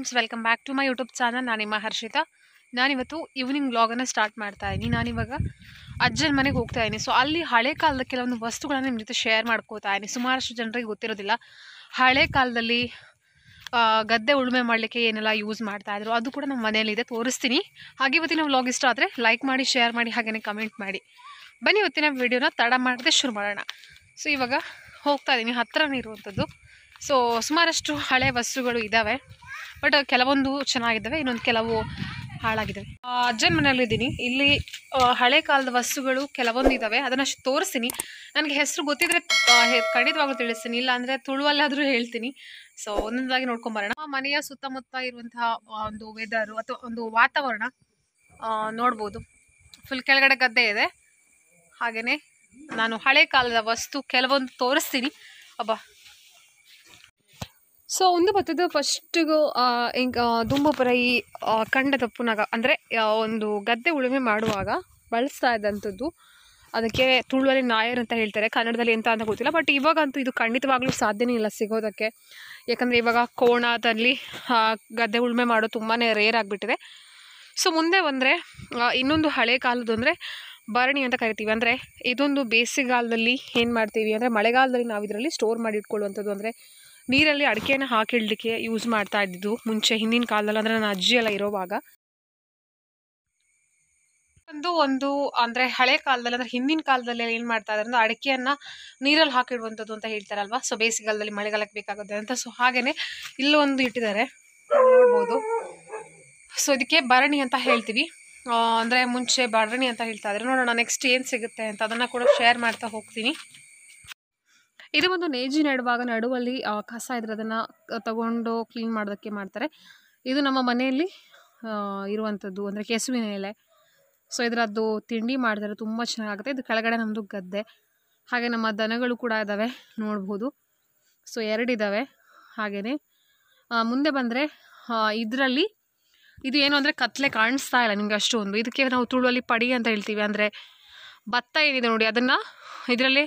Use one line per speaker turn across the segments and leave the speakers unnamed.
Friends, welcome back to my YouTube channel. ನಾನು ನಿಮ್ಮ ಹರ್ಷಿತಾ. ನಾನಿವತ್ತು ಈವ್ನಿಂಗ್ ವ್ಲಾಗನ್ನು ಸ್ಟಾರ್ಟ್ ಮಾಡ್ತಾ ಇದ್ದೀನಿ. ನಾನಿವಾಗ ಅಜ್ಜನ ಮನೆಗೆ ಹೋಗ್ತಾ ಇದ್ದೀನಿ. ಸೊ ಅಲ್ಲಿ ಹಳೆ ಕಾಲದ ಕೆಲವೊಂದು ವಸ್ತುಗಳನ್ನು ನಿಮ್ಮ ಜೊತೆ ಶೇರ್ ಮಾಡ್ಕೋತಾ ಇದ್ದೀನಿ. ಸುಮಾರಷ್ಟು ಜನರಿಗೆ ಗೊತ್ತಿರೋದಿಲ್ಲ, ಹಳೆ ಕಾಲದಲ್ಲಿ ಗದ್ದೆ ಉಳುಮೆ ಮಾಡಲಿಕ್ಕೆ ಏನೆಲ್ಲ ಯೂಸ್ ಮಾಡ್ತಾಯಿದ್ರು, ಅದು ಕೂಡ ನಮ್ಮ ಮನೆಯಲ್ಲಿದೆ, ತೋರಿಸ್ತೀನಿ. ಹಾಗೆ ಇವತ್ತಿನ ವ್ಲಾಗ್ ಇಷ್ಟ ಆದರೆ ಲೈಕ್ ಮಾಡಿ, ಶೇರ್ ಮಾಡಿ, ಹಾಗೆಯೇ ಕಮೆಂಟ್ ಮಾಡಿ. ಬನ್ನಿ ಇವತ್ತಿನ ವಿಡಿಯೋನ ತಡ ಮಾಡದೆ ಶುರು ಮಾಡೋಣ. ಸೊ ಇವಾಗ ಹೋಗ್ತಾ ಇದ್ದೀನಿ, ಹತ್ತಿರನೇ ಇರುವಂಥದ್ದು. ಸೊ ಸುಮಾರಷ್ಟು ಹಳೆ ವಸ್ತುಗಳು ಇದ್ದಾವೆ, ಬಟ್ ಕೆಲವೊಂದು ಚೆನ್ನಾಗಿದ್ದಾವೆ, ಇನ್ನೊಂದು ಕೆಲವು ಹಾಳಾಗಿದ್ದಾವೆ. ಅಜ್ಜನ ಮನೆಯಲ್ಲಿದ್ದೀನಿ. ಇಲ್ಲಿ ಹಳೆ ಕಾಲದ ವಸ್ತುಗಳು ಕೆಲವೊಂದು ಇದ್ದಾವೆ, ಅದನ್ನು ತೋರಿಸ್ತೀನಿ. ನನಗೆ ಹೆಸರು ಗೊತ್ತಿದ್ರೆ ಖಂಡಿತವಾಗ್ಲೂ ತಿಳಿಸ್ತೀನಿ, ಇಲ್ಲ ಅಂದರೆ ತುಳುವಲ್ಲಾದರೂ ಹೇಳ್ತೀನಿ. ಸೊ ಒಂದೊಂದಾಗಿ ನೋಡ್ಕೊಂಬರೋಣ. ಮನೆಯ ಸುತ್ತಮುತ್ತ ಇರುವಂತಹ ಒಂದು ವೆದರು ಅಥವಾ ಒಂದು ವಾತಾವರಣ ನೋಡ್ಬೋದು. ಫುಲ್ ಕೆಳಗಡೆ ಗದ್ದೆ ಇದೆ. ಹಾಗೆಯೇ ನಾನು ಹಳೆ ಕಾಲದ ವಸ್ತು ಕೆಲವೊಂದು ತೋರಿಸ್ತೀನಿ. ಸೊ ಒಂದು ಬರ್ತದ್ದು ಫಸ್ಟಿಗೂ ದುಂಬುಪುರ ಈ ಕಂಡದ ಪುನಗ ಅಂದರೆ ಒಂದು ಗದ್ದೆ ಉಳುಮೆ ಮಾಡುವಾಗ ಬಳಸ್ತಾ ಇದ್ದಂಥದ್ದು. ಅದಕ್ಕೆ ತುಳುವಲ್ಲಿ ನಾಯರ್ ಅಂತ ಹೇಳ್ತಾರೆ, ಕನ್ನಡದಲ್ಲಿ ಎಂತ ಅಂತ ಗೊತ್ತಿಲ್ಲ. ಬಟ್ ಇವಾಗಂತೂ ಇದು ಖಂಡಿತವಾಗ್ಲೂ ಸಾಧ್ಯನೇ ಇಲ್ಲ ಸಿಗೋದಕ್ಕೆ. ಯಾಕಂದರೆ ಇವಾಗ ಕೋಣದಲ್ಲಿ ಗದ್ದೆ ಉಳುಮೆ ಮಾಡೋದು ತುಂಬಾ ರೇರ್ ಆಗಿಬಿಟ್ಟಿದೆ. ಸೊ ಮುಂದೆ ಬಂದರೆ ಇನ್ನೊಂದು ಹಳೆ ಕಾಲದ್ದು ಅಂದರೆ ಭರಣಿ ಅಂತ ಕರಿತೀವಿ. ಅಂದರೆ ಇದೊಂದು ಬೇಸಿಗೆಗಾಲದಲ್ಲಿ ಏನು ಮಾಡ್ತೀವಿ ಅಂದರೆ, ಮಳೆಗಾಲದಲ್ಲಿ ನಾವು ಇದರಲ್ಲಿ ಸ್ಟೋರ್ ಮಾಡಿ ಇಟ್ಕೊಳ್ಳುವಂಥದ್ದು. ಅಂದರೆ ನೀರಲ್ಲಿ ಅಡಿಕೆನ ಹಾಕಿಡಲಿಕ್ಕೆ ಯೂಸ್ ಮಾಡ್ತಾ ಇದ್ದಿದ್ದು ಮುಂಚೆ, ಹಿಂದಿನ ಕಾಲದಲ್ಲಿ. ಅಂದರೆ ನನ್ನ ಅಜ್ಜಿ ಎಲ್ಲ ಇರೋವಾಗ ಒಂದು ಅಂದರೆ ಹಳೆ ಕಾಲದಲ್ಲಿ, ಅಂದರೆ ಹಿಂದಿನ ಕಾಲದಲ್ಲಿ ಏನು ಮಾಡ್ತಾ ಇದ್ದಾರೆ ಅಂದರೆ ಅಡಿಕೆಯನ್ನು ನೀರಲ್ಲಿ ಹಾಕಿಡುವಂಥದ್ದು ಅಂತ ಹೇಳ್ತಾರಲ್ವ. ಸೊ ಬೇಸಿಗೆಗಾಲದಲ್ಲಿ ಮಳೆಗಾಲಕ್ಕೆ ಬೇಕಾಗುತ್ತೆ ಅಂತ. ಸೊ ಹಾಗೆಯೇ ಇಲ್ಲೊಂದು ಇಟ್ಟಿದ್ದಾರೆ, ನೋಡ್ಬೋದು. ಸೊ ಇದಕ್ಕೆ ಭರಣಿ ಅಂತ ಹೇಳ್ತೀವಿ. ಅಂದರೆ ಮುಂಚೆ ಭರಣಿ ಅಂತ ಹೇಳ್ತಾ ಇದ್ದಾರೆ. ನೋಡೋಣ ನೆಕ್ಸ್ಟ್ ಏನು ಸಿಗುತ್ತೆ ಅಂತ, ಅದನ್ನು ಕೂಡ ಶೇರ್ ಮಾಡ್ತಾ ಹೋಗ್ತೀನಿ. ಇದು ಒಂದು ನೇಜಿ ನೆಡುವಾಗ ನಡುವಲ್ಲಿ ಕಸ ಇದ್ರೆ ಅದನ್ನು ತಗೊಂಡು ಕ್ಲೀನ್ ಮಾಡೋದಕ್ಕೆ ಮಾಡ್ತಾರೆ. ಇದು ನಮ್ಮ ಮನೆಯಲ್ಲಿ ಇರುವಂಥದ್ದು, ಅಂದರೆ ಕೆಸುವಿನ ಎಲೆ. ಸೊ ಇದರದ್ದು ತಿಂಡಿ ಮಾಡ್ತಾರೆ, ತುಂಬ ಚೆನ್ನಾಗುತ್ತೆ. ಇದು ಕೆಳಗಡೆ ನಮ್ಮದು ಗದ್ದೆ. ಹಾಗೆ ನಮ್ಮ ದನಗಳು ಕೂಡ ಇದ್ದಾವೆ, ನೋಡ್ಬೋದು. ಸೊ 2 ಇದ್ದಾವೆ. ಹಾಗೆಯೇ ಮುಂದೆ ಬಂದರೆ ಇದರಲ್ಲಿ ಇದು ಏನು ಅಂದರೆ ಕತ್ಲೆ ಕಾಣಿಸ್ತಾ ಇಲ್ಲ ನಿಮಗೆ ಅಷ್ಟೊಂದು. ಇದಕ್ಕೆ ನಾವು ತುಳುವಲ್ಲಿ ಪಡಿ ಅಂತ ಹೇಳ್ತೀವಿ. ಅಂದರೆ ಭತ್ತ ಏನಿದೆ ನೋಡಿ, ಅದನ್ನು ಇದರಲ್ಲಿ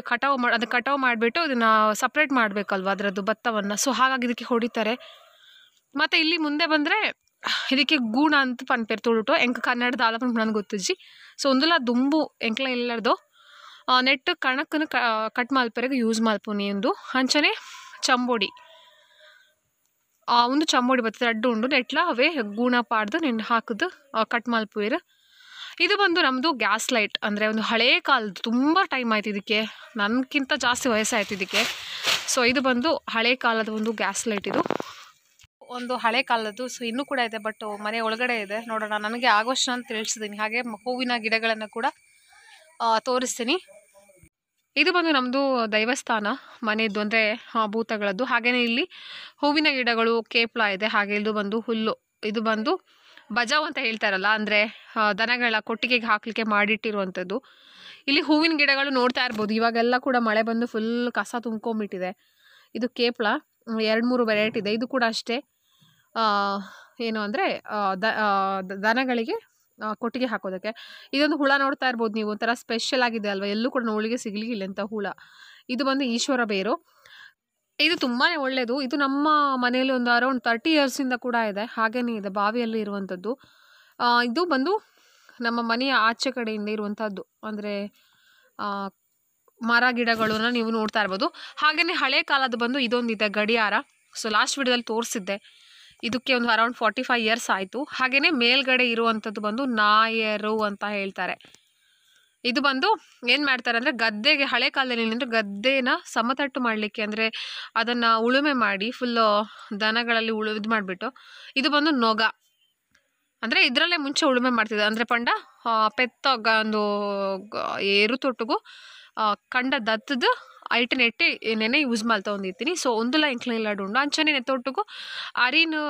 ಕಟಾವು ಮಾಡಿಬಿಟ್ಟು ಇದನ್ನು ಸಪ್ರೇಟ್ ಮಾಡಬೇಕಲ್ವ ಅದರದ್ದು ಭತ್ತವನ್ನು. ಸೊ ಹಾಗಾಗಿ ಇದಕ್ಕೆ ಹೊಡಿತಾರೆ. ಮತ್ತು ಇಲ್ಲಿ ಮುಂದೆ ಬಂದರೆ ಇದಕ್ಕೆ ಗೂಣ ಅಂತ ಪನ್ಪೇರು ತುಳುಟು ಎಂಕ ಕನ್ನಡದ ಆಲಪನ ನನಗೆ ಗೊತ್ತಜ್ಜಿ. ಸೊ ಒಂದಲ್ಲ ದುಂಬು ಎಂಕ್ಲ ಎಲ್ಲರದು ನೆಟ್ಟು ಕಣಕ್ಕನ್ನು ಕಟ್ ಮಲ್ಪೆರೆಗೆ ಯೂಸ್ ಮಲ್ಪುನಿ. ಒಂದು ಅಂಚನೆ ಚಂಬೋಡಿ, ಒಂದು ಚಂಬೋಡಿ ಬರ್ತದೆ, ಅಡ್ಡು ಉಂಡು ನೆಟ್ಲ ಅವೇ ಗೂಣ ಪಾಡ್ದು ನೆಂಡು ಹಾಕಿದ್ದು ಕಟ್ ಮಲ್ಪುವೇರು. ಇದು ಬಂದು ನಮ್ಮದು ಗ್ಯಾಸ್ ಲೈಟ್. ಅಂದರೆ ಒಂದು ಹಳೇ ಕಾಲದ್ದು, ತುಂಬ ಟೈಮ್ ಆಯ್ತು ಇದಕ್ಕೆ, ನನಗಿಂತ ಜಾಸ್ತಿ ವಯಸ್ಸಾಯ್ತು ಇದಕ್ಕೆ. ಸೊ ಇದು ಬಂದು ಹಳೇ ಕಾಲದ ಒಂದು ಗ್ಯಾಸ್ ಲೈಟ್. ಇದು ಒಂದು ಹಳೆ ಕಾಲದ್ದು. ಸೊ ಇನ್ನೂ ಕೂಡ ಇದೆ, ಬಟ್ ಮನೆ ಒಳಗಡೆ ಇದೆ. ನೋಡೋಣ, ನನಗೆ ಆಗೋಷ್ಟು ನಾನು ತಿಳಿಸಿದ್ದೀನಿ. ಹಾಗೆ ಹೂವಿನ ಗಿಡಗಳನ್ನು ಕೂಡ ತೋರಿಸ್ತೀನಿ. ಇದು ಬಂದು ನಮ್ಮದು ದೈವಸ್ಥಾನ ಮನೆಯದ್ದು, ಅಂದರೆ ಭೂತಗಳದ್ದು. ಹಾಗೆಯೇ ಇಲ್ಲಿ ಹೂವಿನ ಗಿಡಗಳು, ಕೇಪ್ಲ ಇದೆ. ಹಾಗೆ ಇದು ಬಂದು ಹುಲ್ಲು. ಇದು ಬಂದು ಬಜಾವ್ ಅಂತ ಹೇಳ್ತಾರಲ್ಲ, ಅಂದರೆ ದನಗಳ ಕೊಟ್ಟಿಗೆಗೆ ಹಾಕಲಿಕ್ಕೆ ಮಾಡಿಟ್ಟಿರುವಂಥದ್ದು. ಇಲ್ಲಿ ಹೂವಿನ ಗಿಡಗಳು ನೋಡ್ತಾ ಇರ್ಬೋದು. ಇವಾಗೆಲ್ಲ ಕೂಡ ಮಳೆ ಬಂದು ಫುಲ್ ಕಸ ತುಂಬ್ಕೊಂಬಿಟ್ಟಿದೆ. ಇದು ಕೇಪ್ಲ 2-3 ವೆರೈಟಿ ಇದೆ. ಇದು ಕೂಡ ಅಷ್ಟೇ, ಏನು ಅಂದರೆ ದನಗಳಿಗೆ ಕೊಟ್ಟಿಗೆ ಹಾಕೋದಕ್ಕೆ. ಇದೊಂದು ಹುಳ ನೋಡ್ತಾ ಇರ್ಬೋದು ನೀವು, ಒಂಥರ ಸ್ಪೆಷಲ್ ಆಗಿದೆ ಅಲ್ವಾ, ಎಲ್ಲೂ ಕೂಡ ನೋಡಲಿಕ್ಕೆ ಸಿಗಲಿಲ್ಲ ಅಂತ ಹುಳ. ಇದು ಬಂದು ಈಶ್ವರ ಬೇರು. ಇದು ತುಂಬಾ ಒಳ್ಳೆಯದು. ಇದು ನಮ್ಮ ಮನೆಯಲ್ಲಿ ಒಂದು ಅರೌಂಡ್ 30 ಇಯರ್ಸಿಂದ ಕೂಡ ಇದೆ. ಹಾಗೇ ಇದೆ, ಬಾವಿಯಲ್ಲಿ ಇರುವಂಥದ್ದು. ಇದು ಬಂದು ನಮ್ಮ ಮನೆಯ ಆಚೆ ಕಡೆಯಿಂದ ಇರುವಂಥದ್ದು, ಅಂದರೆ ಮರ ಗಿಡಗಳನ್ನ ನೀವು ನೋಡ್ತಾ ಇರ್ಬೋದು. ಹಾಗೆಯೇ ಹಳೆ ಕಾಲದ್ದು ಬಂದು ಇದೊಂದಿದೆ, ಗಡಿಯಾರ. ಸೊ ಲಾಸ್ಟ್ ವಿಡಿಯೋದಲ್ಲಿ ತೋರಿಸಿದ್ದೆ. ಇದಕ್ಕೆ ಒಂದು ಅರೌಂಡ್ 45 ಇಯರ್ಸ್ ಆಯಿತು. ಹಾಗೆಯೇ ಮೇಲ್ಗಡೆ ಇರುವಂಥದ್ದು ಬಂದು ನಾಯರು ಅಂತ ಹೇಳ್ತಾರೆ. ಇದು ಬಂದು ಏನು ಮಾಡ್ತಾರೆ ಅಂದರೆ ಗದ್ದೆಗೆ, ಹಳೆ ಕಾಲದಲ್ಲಿ ಏನಂದರೆ ಗದ್ದೆನ ಸಮತಟ್ಟು ಮಾಡಲಿಕ್ಕೆ, ಅಂದರೆ ಅದನ್ನು ಉಳುಮೆ ಮಾಡಿ ಫುಲ್ಲು ದನಗಳಲ್ಲಿ ಇದು ಮಾಡಿಬಿಟ್ಟು, ಇದು ಬಂದು ನೊಗ. ಅಂದರೆ ಇದರಲ್ಲೇ ಮುಂಚೆ ಉಳುಮೆ ಮಾಡ್ತಿದ್ದೆ. ಅಂದರೆ ಪಂಡ ಪೆತ್ತ ಒಂದು ಏರು ತೊಟ್ಟಿಗೂ ಕಂಡ ದತ್ತದ ಐಟು ನೆಟ್ಟಿ ನೆನೆ ಯೂಸ್ ಮಾಡ್ತಾ ಒಂದಿರ್ತೀನಿ. ಸೊ ಒಂದಲ್ಲ ಎಂಕ್ಲೆಲ್ಲಾಡು ಉಂಡು ಅಂಚನೆ ನೆತ್ತೊಟ್ಟಿಗೂ ಅರಿನು,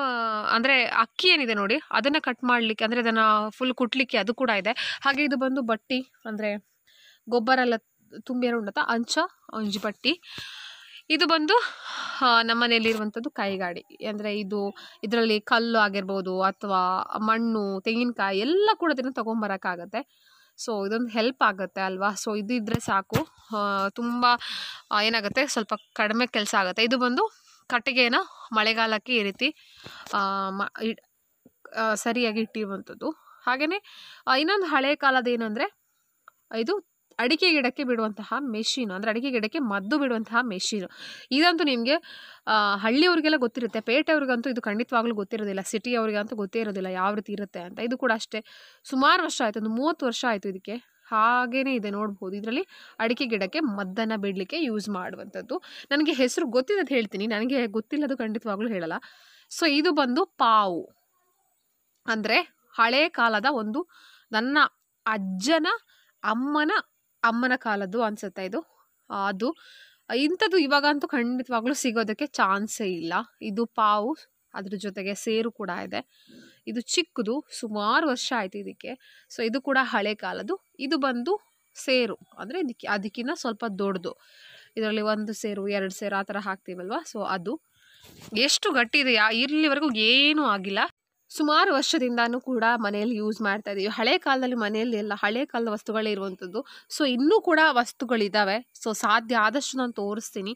ಅಂದರೆ ಅಕ್ಕಿ ಏನಿದೆ ನೋಡಿ, ಅದನ್ನು ಕಟ್ ಮಾಡಲಿಕ್ಕೆ, ಅಂದರೆ ಅದನ್ನು ಫುಲ್ ಕುಟ್ಲಿಕ್ಕೆ ಅದು ಕೂಡ ಇದೆ. ಹಾಗೆ ಇದು ಬಂದು ಬಟ್ಟಿ, ಅಂದರೆ ಗೊಬ್ಬರ ಎಲ್ಲ ತುಂಬಿರೋ ಉಂಡತ್ತ ಅಂಚ ಒಂಜಿ ಬಟ್ಟಿ. ಇದು ಬಂದು ನಮ್ಮ ಮನೆಯಲ್ಲಿರುವಂಥದ್ದು ಕೈಗಾಡಿ. ಅಂದರೆ ಇದರಲ್ಲಿ ಕಲ್ಲು ಆಗಿರ್ಬೋದು ಅಥವಾ ಮಣ್ಣು, ತೆಂಗಿನಕಾಯಿ ಎಲ್ಲ ಕೂಡ ಇದನ್ನು ತೊಗೊಂಬರೋಕ್ಕಾಗತ್ತೆ. ಸೊ ಇದೊಂದು ಹೆಲ್ಪ್ ಆಗುತ್ತೆ ಅಲ್ವಾ. ಸೊ ಇದ್ದರೆ ಸಾಕು, ತುಂಬ ಏನಾಗುತ್ತೆ, ಸ್ವಲ್ಪ ಕಡಿಮೆ ಕೆಲಸ ಆಗುತ್ತೆ. ಇದು ಬಂದು ಕಟ್ಟಿಗೆನ ಮಳೆಗಾಲಕ್ಕೆ ಈ ರೀತಿ ಸರಿಯಾಗಿ ಇಟ್ಟಿರುವಂಥದ್ದು. ಹಾಗೆಯೇ ಇನ್ನೊಂದು ಹಳೆ ಕಾಲದ ಏನಂದರೆ ಇದು ಅಡಿಕೆ ಗಿಡಕ್ಕೆ ಬಿಡುವಂತಹ ಮೆಷಿನ್, ಅಂದರೆ ಅಡಿಕೆ ಗಿಡಕ್ಕೆ ಮದ್ದು ಬಿಡುವಂತಹ ಮೆಷಿನು. ಇದಂತೂ ನಿಮಗೆ ಹಳ್ಳಿಯವ್ರಿಗೆಲ್ಲ ಗೊತ್ತಿರುತ್ತೆ, ಪೇಟೆಯವ್ರಿಗಂತೂ ಇದು ಖಂಡಿತವಾಗ್ಲೂ ಗೊತ್ತಿರೋದಿಲ್ಲ, ಸಿಟಿಯವ್ರಿಗಂತೂ ಗೊತ್ತೇ ಇರೋದಿಲ್ಲ ಯಾವ ರೀತಿ ಇರುತ್ತೆ ಅಂತ. ಇದು ಕೂಡ ಅಷ್ಟೇ ಸುಮಾರು ವರ್ಷ ಆಯಿತು, ಒಂದು 30 ವರ್ಷ ಆಯಿತು ಇದಕ್ಕೆ. ಹಾಗೇ ಇದೆ ನೋಡ್ಬೋದು. ಇದರಲ್ಲಿ ಅಡಿಕೆ ಗಿಡಕ್ಕೆ ಮದ್ದನ್ನು ಬಿಡಲಿಕ್ಕೆ ಯೂಸ್ ಮಾಡುವಂಥದ್ದು. ನನಗೆ ಹೆಸರು ಗೊತ್ತಿದೆ ಅಂತ ಹೇಳ್ತೀನಿ, ನನಗೆ ಗೊತ್ತಿಲ್ಲದು ಖಂಡಿತವಾಗ್ಲೂ ಹೇಳಲ್ಲ. ಸೊ ಇದು ಬಂದು ಪಾವು, ಅಂದರೆ ಹಳೆ ಕಾಲದ ಒಂದು ನನ್ನ ಅಜ್ಜನ ಅಮ್ಮನ ಕಾಲದ್ದು ಅನಿಸುತ್ತೆ ಇದು. ಅದು ಇಂಥದ್ದು ಇವಾಗಂತೂ ಖಂಡಿತವಾಗ್ಲೂ ಸಿಗೋದಕ್ಕೆ ಚಾನ್ಸೇ ಇಲ್ಲ. ಇದು ಪಾವು, ಅದ್ರ ಜೊತೆಗೆ ಸೇರು ಕೂಡ ಇದೆ. ಇದು ಚಿಕ್ಕದು, ಸುಮಾರು ವರ್ಷ ಆಯಿತು ಇದಕ್ಕೆ. ಸೊ ಇದು ಕೂಡ ಹಳೆ ಕಾಲದ್ದು. ಇದು ಬಂದು ಸೇರು, ಅಂದರೆ ಅದಕ್ಕಿಂತ ಸ್ವಲ್ಪ ದೊಡ್ಡದು. ಇದರಲ್ಲಿ 1 ಸೇರು 2 ಸೇರು ಆ ಥರ ಹಾಕ್ತೀವಲ್ವ. ಸೊ ಅದು ಎಷ್ಟು ಗಟ್ಟಿ ಇದೆ, ಇಲ್ಲಿವರೆಗೂ ಏನೂ ಆಗಿಲ್ಲ. ಸುಮಾರು ವರ್ಷದಿಂದನೂ ಕೂಡ ಮನೆಯಲ್ಲಿ ಯೂಸ್ ಮಾಡ್ತಾ ಇದ್ದೀವಿ. ಹಳೆ ಕಾಲದಲ್ಲಿ ಮನೆಯಲ್ಲಿ ಎಲ್ಲ ಹಳೆ ಕಾಲದ ವಸ್ತುಗಳೇ ಇರುವಂಥದ್ದು. ಸೊ ಇನ್ನೂ ಕೂಡ ವಸ್ತುಗಳಿದ್ದಾವೆ. ಸೊ ಸಾಧ್ಯ ಆದಷ್ಟು ನಾನು ತೋರಿಸ್ತೀನಿ.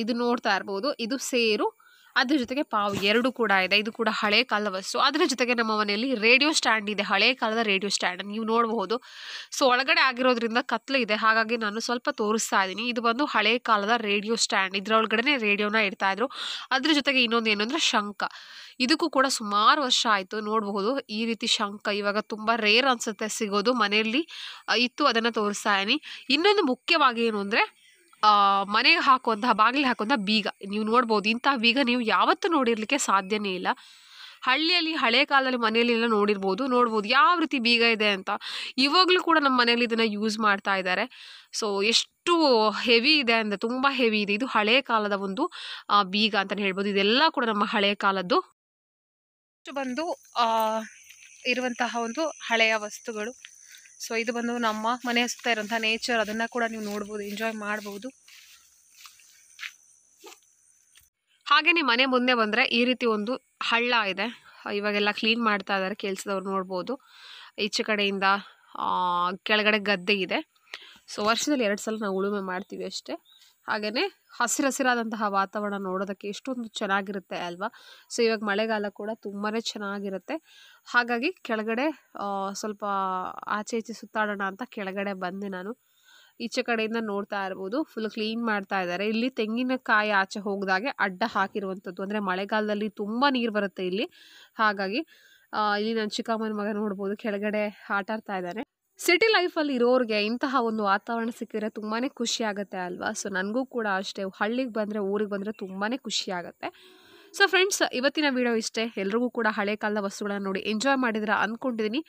ಇದು ನೋಡ್ತಾ ಇರ್ಬೋದು, ಇದು ಸೇರು, ಅದ್ರ ಜೊತೆಗೆ ಪಾವು 2 ಕೂಡ ಇದೆ. ಇದು ಕೂಡ ಹಳೆ ಕಾಲದ ವಸ್ತು. ಅದರ ಜೊತೆಗೆ ನಮ್ಮ ಮನೆಯಲ್ಲಿ ರೇಡಿಯೋ ಸ್ಟ್ಯಾಂಡ್ ಇದೆ, ಹಳೆ ಕಾಲದ ರೇಡಿಯೋ ಸ್ಟ್ಯಾಂಡ್ ನೀವು ನೋಡಬಹುದು. ಸೊ ಒಳಗಡೆ ಆಗಿರೋದ್ರಿಂದ ಕತ್ಲು ಇದೆ, ಹಾಗಾಗಿ ನಾನು ಸ್ವಲ್ಪ ತೋರಿಸ್ತಾ ಇದ್ದೀನಿ. ಇದು ಬಂದು ಹಳೆ ಕಾಲದ ರೇಡಿಯೋ ಸ್ಟ್ಯಾಂಡ್, ಇದರೊಳಗಡೆ ರೇಡಿಯೋನ ಇಡ್ತಾಯಿದ್ರು. ಅದ್ರ ಜೊತೆಗೆ ಇನ್ನೊಂದು ಏನು ಅಂದರೆ ಶಂಖ. ಇದಕ್ಕೂ ಕೂಡ ಸುಮಾರು ವರ್ಷ ಆಯಿತು. ನೋಡಬಹುದು ಈ ರೀತಿ ಶಂಖ ಇವಾಗ ತುಂಬ ರೇರ್ ಅನಿಸುತ್ತೆ ಸಿಗೋದು, ಮನೆಯಲ್ಲಿ ಇತ್ತು, ಅದನ್ನು ತೋರಿಸ್ತಾ ಇದ್ದೀನಿ. ಇನ್ನೊಂದು ಮುಖ್ಯವಾಗಿ ಏನು ಅಂದರೆ ಮನೆಗೆ ಹಾಕುವಂತಹ, ಬಾಗಿಲಿಗೆ ಹಾಕುವಂತಹ ಬೀಗ ನೀವು ನೋಡ್ಬೋದು. ಇಂತಹ ಬೀಗ ನೀವು ಯಾವತ್ತೂ ನೋಡಿರಲಿಕ್ಕೆ ಸಾಧ್ಯನೇ ಇಲ್ಲ. ಹಳ್ಳಿಯಲ್ಲಿ ಹಳೆ ಕಾಲದಲ್ಲಿ ಮನೆಯಲ್ಲಿ ಎಲ್ಲ ನೋಡ್ಬೋದು ಯಾವ ರೀತಿ ಬೀಗ ಇದೆ ಅಂತ. ಇವಾಗಲೂ ಕೂಡ ನಮ್ಮ ಮನೆಯಲ್ಲಿ ಇದನ್ನು ಯೂಸ್ ಮಾಡ್ತಾ ಇದ್ದಾರೆ. ಸೊ ಎಷ್ಟು ಹೆವಿ ಇದೆ ಅಂದರೆ ತುಂಬ ಹೆವಿ ಇದೆ. ಇದು ಹಳೆ ಕಾಲದ ಒಂದು ಬೀಗ ಅಂತಲೇ ಹೇಳ್ಬೋದು. ಇದೆಲ್ಲ ಕೂಡ ನಮ್ಮ ಹಳೆ ಕಾಲದ್ದು ಬಂದು ಇರುವಂತಹ ಒಂದು ಹಳೆಯ ವಸ್ತುಗಳು. ಸೊ ಇದು ಬಂದು ನಮ್ಮ ಮನೆ ಸುತ್ತ ಇರುವಂತಹ ನೇಚರ್, ಅದನ್ನು ಕೂಡ ನೀವು ನೋಡ್ಬೋದು, ಎಂಜಾಯ್ ಮಾಡ್ಬೋದು. ಹಾಗೆಯೇ ಮನೆ ಮುಂದೆ ಬಂದರೆ ಈ ರೀತಿ ಒಂದು ಹಳ್ಳ ಇದೆ. ಇವಾಗೆಲ್ಲ ಕ್ಲೀನ್ ಮಾಡ್ತಾ ಇದ್ದಾರೆ ಕೆಲಸದವ್ರು, ನೋಡ್ಬೋದು. ಈಚೆ ಕಡೆಯಿಂದ ಕೆಳಗಡೆ ಗದ್ದೆ ಇದೆ. ಸೊ ವರ್ಷದಲ್ಲಿ 2 ಸಲ ನಾವು ಉಳುಮೆ ಮಾಡ್ತೀವಿ ಅಷ್ಟೇ. ಹಾಗೆಯೇ ಹಸಿರಾದಂತಹ ವಾತಾವರಣ ನೋಡೋದಕ್ಕೆ ಎಷ್ಟೊಂದು ಚೆನ್ನಾಗಿರುತ್ತೆ ಅಲ್ವಾ. ಸೊ ಇವಾಗ ಮಳೆಗಾಲ ಕೂಡ ತುಂಬಾ ಚೆನ್ನಾಗಿರುತ್ತೆ. ಹಾಗಾಗಿ ಕೆಳಗಡೆ ಸ್ವಲ್ಪ ಆಚೆ ಈಚೆ ಸುತ್ತಾಡೋಣ ಅಂತ ಕೆಳಗಡೆ ಬಂದೆ ನಾನು. ಈಚೆ ಕಡೆಯಿಂದ ನೋಡ್ತಾ ಇರ್ಬೋದು, ಫುಲ್ ಕ್ಲೀನ್ ಮಾಡ್ತಾ ಇದ್ದಾರೆ. ಇಲ್ಲಿ ತೆಂಗಿನಕಾಯಿ ಆಚೆ ಹೋಗದಾಗೆ ಅಡ್ಡ ಹಾಕಿರುವಂಥದ್ದು, ಅಂದರೆ ಮಳೆಗಾಲದಲ್ಲಿ ತುಂಬ ನೀರು ಬರುತ್ತೆ ಇಲ್ಲಿ. ಹಾಗಾಗಿ ಇಲ್ಲಿ ನನ್ನ ಚಿಕ್ಕಮ್ಮನ ಮಗ ನೋಡ್ಬೋದು ಕೆಳಗಡೆ ಆಟ ಆಡ್ತಾ ಇದ್ದಾನೆ. ಸಿಟಿ ಲೈಫಲ್ಲಿ ಇರೋರಿಗೆ ಇಂತಹ ಒಂದು ವಾತಾವರಣ ಸಿಕ್ಕಿದ್ರೆ ತುಂಬಾ ಖುಷಿ ಆಗುತ್ತೆ ಅಲ್ವಾ. ಸೊ ನನಗೂ ಕೂಡ ಅಷ್ಟೇ, ಹಳ್ಳಿಗೆ ಬಂದರೆ ಊರಿಗೆ ಬಂದರೆ ತುಂಬಾ ಖುಷಿ ಆಗುತ್ತೆ. ಸೊ ಫ್ರೆಂಡ್ಸ್, ಇವತ್ತಿನ ವಿಡಿಯೋ ಇಷ್ಟೇ. ಎಲ್ರಿಗೂ ಕೂಡ ಹಳೆ ಕಾಲದ ವಸ್ತುಗಳನ್ನು ನೋಡಿ ಎಂಜಾಯ್ ಮಾಡಿದ್ರೆ ಅಂದ್ಕೊಂಡಿದ್ದೀನಿ.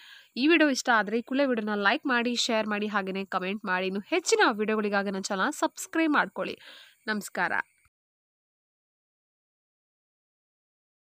ಈ ವಿಡಿಯೋ ಇಷ್ಟ ಆದರೆ ಈ ಕೂಡಲೇ ವಿಡಿಯೋನ ಲೈಕ್ ಮಾಡಿ, ಶೇರ್ ಮಾಡಿ, ಹಾಗೆಯೇ ಕಮೆಂಟ್ ಮಾಡಿ. ಇನ್ನು ಹೆಚ್ಚಿನ ವಿಡಿಯೋಗಳಿಗಾಗಿ ನನ್ನ ಚಾನಲ್ ಸಬ್ಸ್ಕ್ರೈಬ್ ಮಾಡ್ಕೊಳ್ಳಿ. ನಮಸ್ಕಾರ.